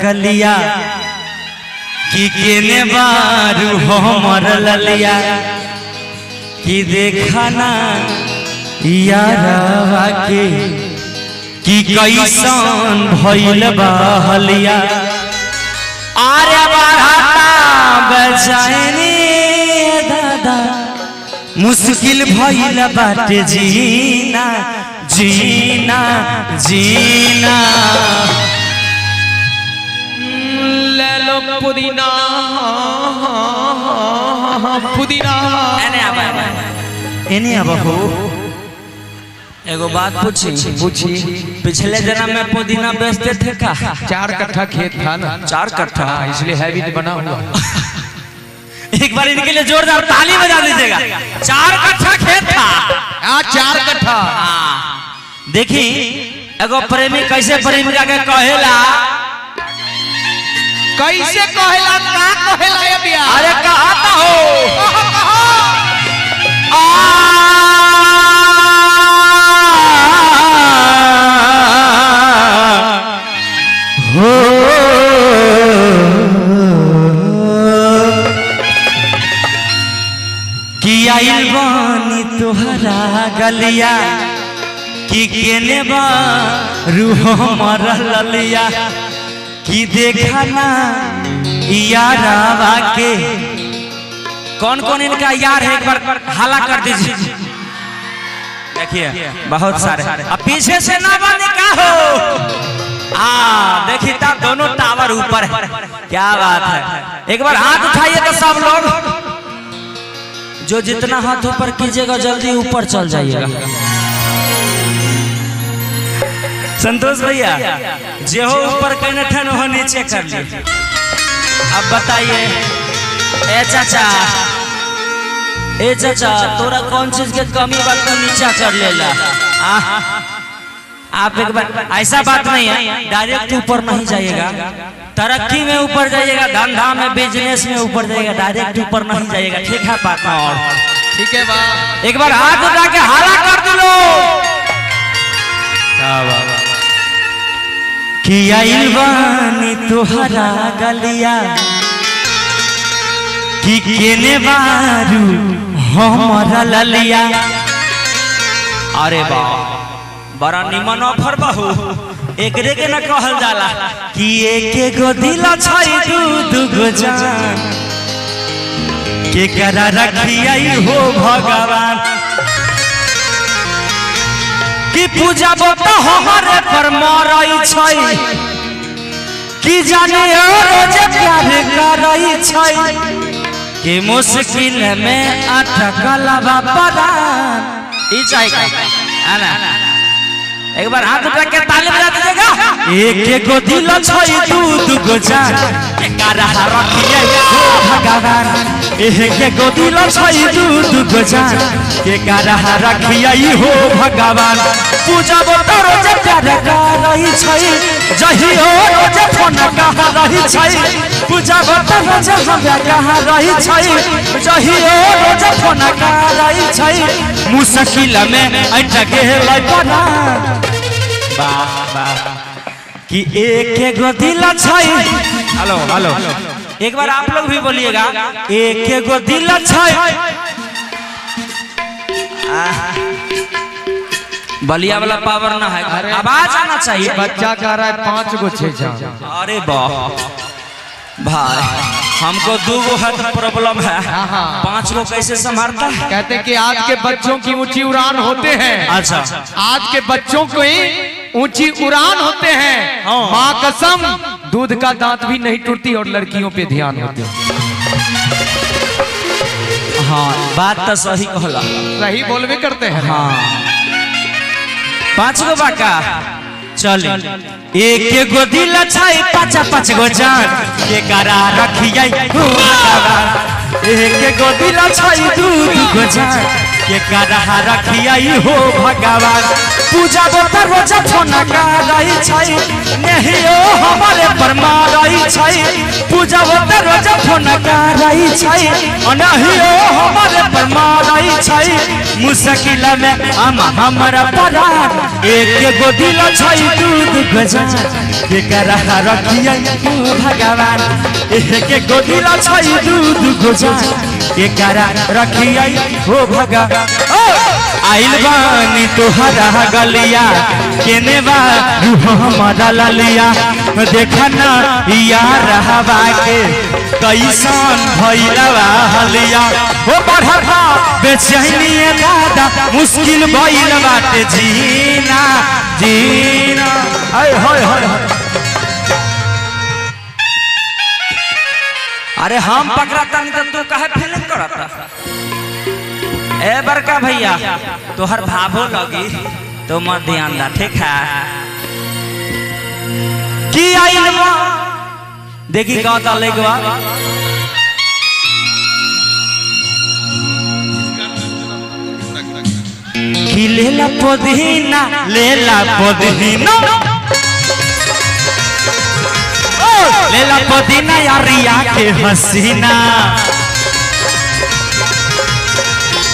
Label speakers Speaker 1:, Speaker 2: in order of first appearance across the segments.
Speaker 1: कलिया कि केने बारू हमर ललिया कि देखा ना यारवा के कि कैसन भइल बहलिया आरे बढ़ाता बजानी दादा मुश्किल भइल बाटे जीना जीना जीना
Speaker 2: ले लो पुदीना पुदीना
Speaker 1: एने अब हो एगो बात पूछी पिछले जन्म में पुदीना बेचते थे का?
Speaker 2: 4 कट्ठा खेत था ना।
Speaker 1: 4 कट्ठा
Speaker 2: इसलिए हैबिट बना हुआ।
Speaker 1: एक बार इनके लिए जोरदार ताली बजा दीजिएगा। 4 कट्ठा खेत था।
Speaker 2: 4 कट्ठा।
Speaker 1: देखी एगो प्रेमी कैसे प्रेमिका के कहेला
Speaker 2: का कहेला ये बिया?
Speaker 1: अरे कहता हो कि आइल बानी तोहरा गलिया कि केने बारू हमर ललिया कि देखा ना यारवा के कौन कौन इनका यार है एक बार हाला कर दीजिए। देखिए बहुत सारे अब पीछे से ना बने का हो देखिए तब दोनों टावर ऊपर है। क्या बात है, एक बार हाथ उठाइए तो सब लोग जो जितना हाथ ऊपर कीजिएगा जल्दी ऊपर चल जाइएगा। संतोष भैया जे हो ऊपर कहने ठन हो नीचे कर ली। अब बताइए ए चाचा तोरा कौन चीज के कमी बात तो नीचा कर लेला। आप एक बार ऐसा बात नहीं है, डायरेक्ट ऊपर नहीं जाइएगा, तरक्की में ऊपर जाइएगा, धंधा में बिजनेस में ऊपर जाइएगा, डायरेक्ट ऊपर नहीं जाइएगा। ठीक है पापा? और
Speaker 2: ठीक है बा।
Speaker 1: एक बार हाथ उठा के हाला कर दो कि आइल बानी तोहरा गलिया कि केने बारू हमर ललिया। अरे बा बड़ा निमन ऑफर बहु एकरे के न कहल जाला कि एक गो दिल छै दू गो जान के करा रखियाई हो भगवान कि पूजा तो हमारे पर मरई छै कि जाने रोज प्यार करई छै कि मुश्किल में अटकल बापरान ई चाहिए आना। एक बार हाथ उठा के ताली बजा दीजिएगा। एक गो दिल छै दू गो जान एकरा रखिए हो भगवान। एक गो दिल छै दू गो जान एकरा रखिए हो भगवान। पूजा तो रोज प्यार करई छै जहियो रोज फोन कह रही छै। पूजा तो रोज हम कह रही छै जहियो रोज फोन कह रही छै। मुश्किल में अटक गेल पना कि एक गो दिल छै। हेलो हेलो एक बार आप लोग भी बोलिएगा एक गो दिल छै। बलिया वाला पावर ना है, आवाज आना चाहिए।
Speaker 2: बच्चा कह रहा है 5 गो 6 जान।
Speaker 1: अरे वाह भाई हमको 2 गो है तो प्रॉब्लम है, 5 गो कैसे संभालता है?
Speaker 2: कहते कि आज के बच्चों की ऊंची उड़ान होते हैं।
Speaker 1: अच्छा
Speaker 2: आज के बच्चों को ही ऊंची उड़ान होते हैं। माँ कसम दूध का दांत भी नहीं टूटती और लड़कियों पे ध्यान होते हैं।
Speaker 1: हाँ बात तो सही कहला,
Speaker 2: सही बोलवे करते हैं।
Speaker 1: हाँ 5 गो बाका चल एक गो दिल छै 5 गो जान के करा रखिए हो भगवान। एक गो दिल छै 2 गो जान के करा रखिए हो भगवान। पूजा तो रोज फोन करई छै नहीं हमरे पर मारई छै। पूजा होता रोज फोन कराई छै अनहियो हमारे पर माराई छै मुश्किल में हमरा परार एक गो दिल छै दूध गजा के करा रखिए भगवान एक गो दिल छै दूध गजा के करा रखिए हो भगवान आइल बानी तोहरा गलिया केने बा हमारा ललिया देखना यार हवा के कैसन भैलवा हलिया हो बढ़ा बेचैनी दादा मुश्किल भइल बाटे जीना जीना हाय हाय हाय अरे हम पकड़ता नहीं तो तू काहे फिल्म करता ए बड़का भैया तोहर भाभो लगी तो मत ध्यान दा ठीक है की आइल बा देखी गाता लेगवा की लेला पुदीना लेला पुदीना लेला पुदीना यारिया के हसीना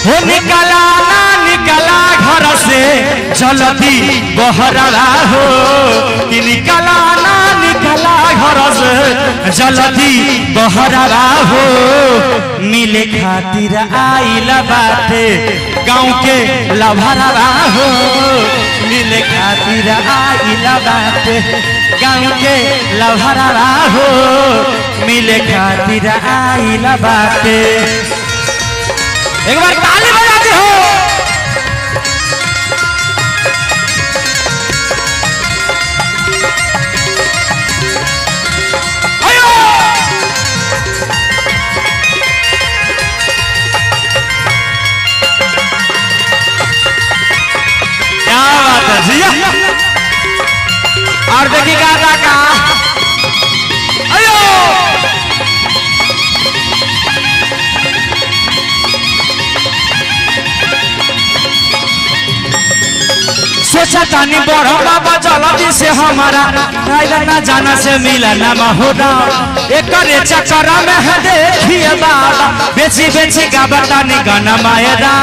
Speaker 1: हो निकला ना निकला घर से जल्दी बहरा हो कि निकला ना निकला घर से जल्दी बहरा हो मिले खातिर आइला बाटे गाँव के लभरा हो मिले खातिर आइला बाटे गाँव के लभरा हो मिले खातिर आइला बाटे एक बार ताली बजा दी हो आयो क्या बात है जी और देखिए गाता का आयो सोचा तानी बड़ा बाबा जल्दी से हमारा ना जाना से मिला ना महोदा एक चक्कर में है देखिए बाबा बेची बेची गाता नहीं गाना मायरा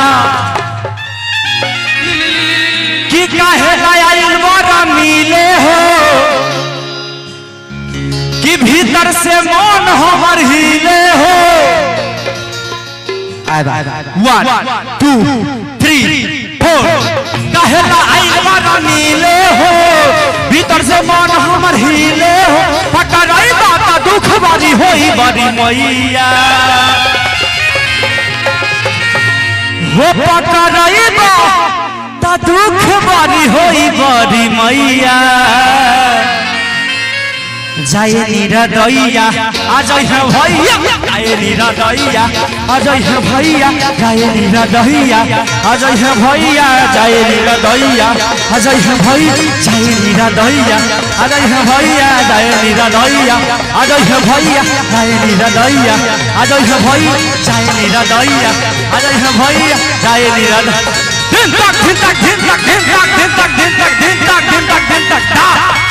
Speaker 1: कि काहे लाया बड़ा मिले हो कि भीतर से मन हमर हिले हो 1 2 3 4 कहला आइलवा नीले हो भीतर से मन हमर हिले हो पकड़ाई बात दुख बारी होई बड़ी मैया हो पकड़ाई बात दुख बारी होई बड़ी मैया जाए निरदैया आज है भैया जाए निरदैया आज है भैया जाए निरदैया आज है भैया जाए निरदैया आज है भैया जाए निरदैया आज है भैया जाए निरदैया आज है भैया जाए निरदैया आज है भैया जाए निरदैया आज है भैया जाए निरदैया दिन तक दिन तक दिन तक दिन तक दिन तक दिन तक दिन तक दिन तक दिन तक